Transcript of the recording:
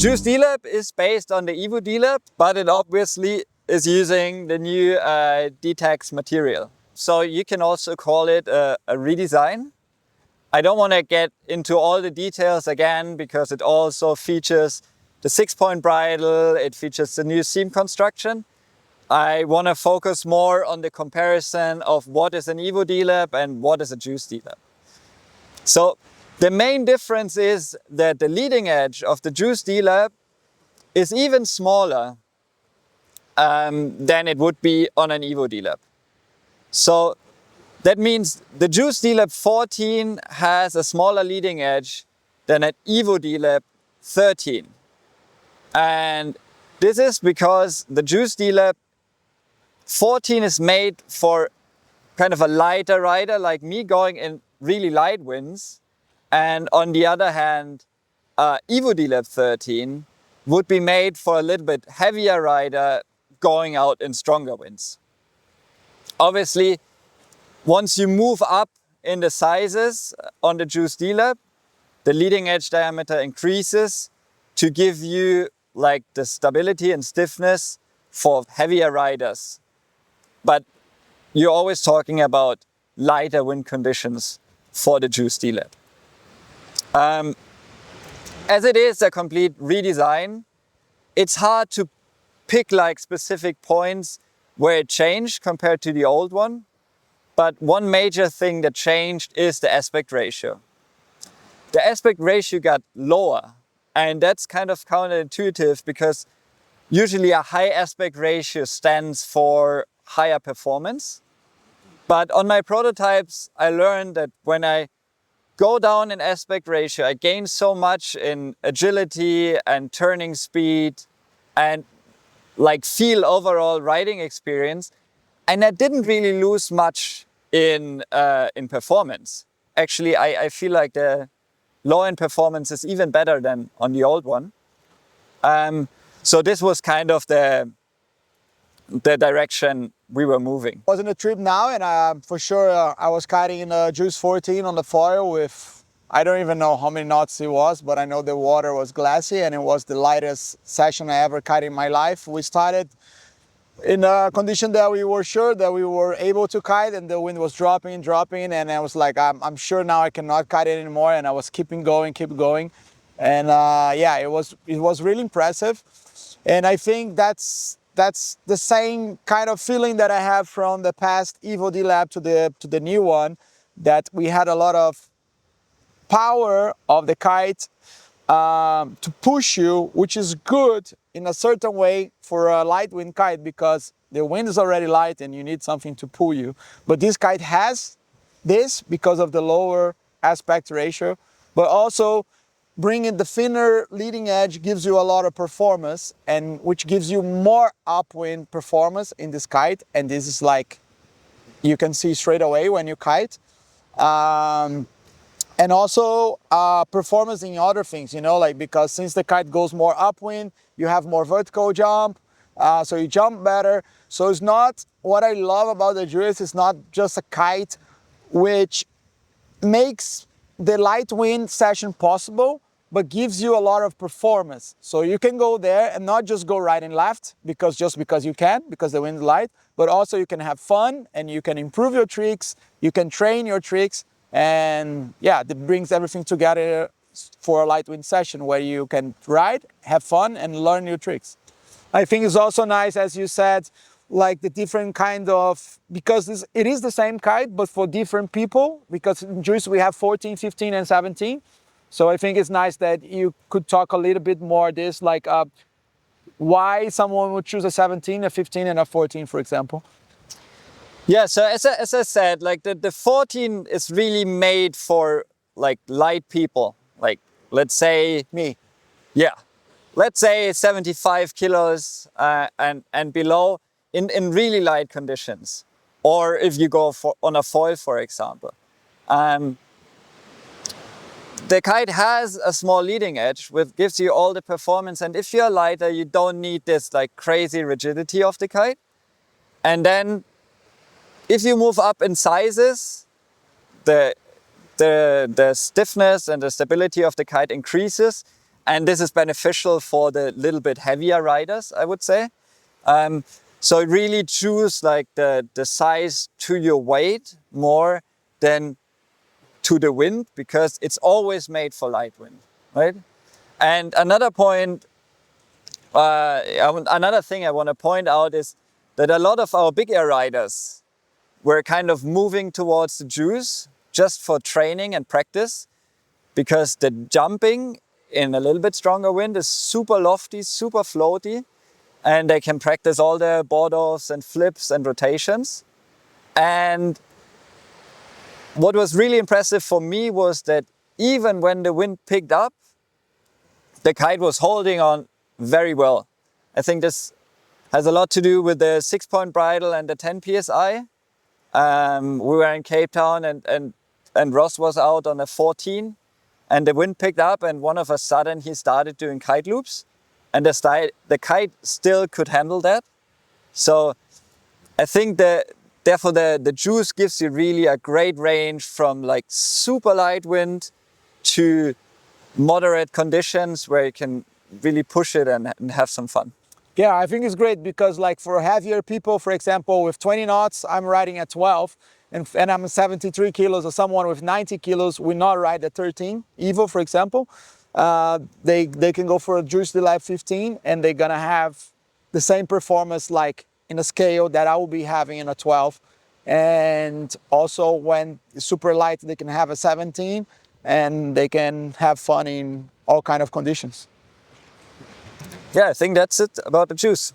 Juice Dlab is based on the Evo Dlab, but it obviously is using the new DTEX material. So you can also call it a redesign. I don't want to get into all the details again because it also features the 6-point bridle, it features the new seam construction. I want to focus more on the comparison of what is an Evo Dlab and what is a Juice Dlab. So the main difference is that the leading edge of the Juice Dlab is even smaller than it would be on an Evo Dlab. So that means the Juice Dlab 14 has a smaller leading edge than an Evo Dlab 13. And this is because the Juice Dlab 14 is made for kind of a lighter rider like me going in really light winds. And on the other hand, Evo Dlab 13 would be made for a little bit heavier rider going out in stronger winds. Obviously, once you move up in the sizes on the Juice Dlab, the leading edge diameter increases to give you like the stability and stiffness for heavier riders. But you're always talking about lighter wind conditions for the Juice Dlab. As it is a complete redesign, it's hard to pick like specific points where it changed compared to the old one. But one major thing that changed is the aspect ratio. The aspect ratio got lower, and that's kind of counterintuitive because usually a high aspect ratio stands for higher performance. But on my prototypes, I learned that when I go down in aspect ratio, I gain so much in agility and turning speed and like feel overall riding experience. And I didn't really lose much in performance. Actually, I feel like the low-end performance is even better than on the old one. So this was kind of the direction we were moving. I was in a trip now, and for sure I was kiting in a Juice 14 on the foil with, I don't even know how many knots it was, but I know the water was glassy and it was the lightest session I ever kited in my life. We started in a condition that we were sure that we were able to kite, and the wind was dropping, and I was like, I'm sure now I cannot kite it anymore, and I was keep going. And yeah, it was really impressive. And I think that's the same kind of feeling that I have from the past Evo Dlab to the new one, that we had a lot of power of the kite to push you, which is good in a certain way for a light wind kite because the wind is already light and you need something to pull you. But this kite has this because of the lower aspect ratio, but also bringing the thinner leading edge gives you a lot of performance, and which gives you more upwind performance in this kite. And this is like, you can see straight away when you kite. And also performance in other things, you know, like because since the kite goes more upwind, you have more vertical jump, so you jump better. So it's not, what I love about the Juice is not just a kite which makes the light wind session possible, but gives you a lot of performance. So you can go there and not just go right and left because you can, because the wind is light, but also you can have fun and you can improve your tricks, you can train your tricks. And yeah, that brings everything together for a light wind session where you can ride, have fun, and learn new tricks. I think it's also nice, as you said, like the different kind of, because it is the same kite, but for different people, because in Juice we have 14, 15, and 17. So I think it's nice that you could talk a little bit more this, like why someone would choose a 17, a 15, and a 14, for example. Yeah, so as I said, like the 14 is really made for like light people. Like, let's say me. Yeah, let's say 75 kilos and below in really light conditions. Or if you go on a foil, for example. The kite has a small leading edge which gives you all the performance, and if you're lighter, you don't need this like crazy rigidity of the kite. And then if you move up in sizes, the stiffness and the stability of the kite increases, And this is beneficial for the little bit heavier riders, I would say. So really choose like the size to your weight more than to the wind, because it's always made for light wind, right? And another point, another thing I want to point out is that a lot of our big air riders were kind of moving towards the juice just for training and practice, because the jumping in a little bit stronger wind is super lofty, super floaty, and they can practice all their board offs and flips and rotations. And what was really impressive for me was that even when the wind picked up, the kite was holding on very well. I think this has a lot to do with the 6-point bridle and the 10 psi. We were in Cape Town and Ross was out on a 14, and the wind picked up, and one of a sudden he started doing kite loops, and the kite still could handle that. So I think therefore the juice gives you really a great range from like super light wind to moderate conditions where you can really push it and have some fun. Yeah, I think it's great because like for heavier people, for example, with 20 knots, I'm riding at 12 and I'm 73 kilos, or someone with 90 kilos will not ride at 13, Evo, for example. They can go for a Juice Dlab 15 and they're gonna have the same performance like in a scale that I will be having in a 12. And also when it's super light, they can have a 17 and they can have fun in all kind of conditions. Yeah, I think that's it about the juice.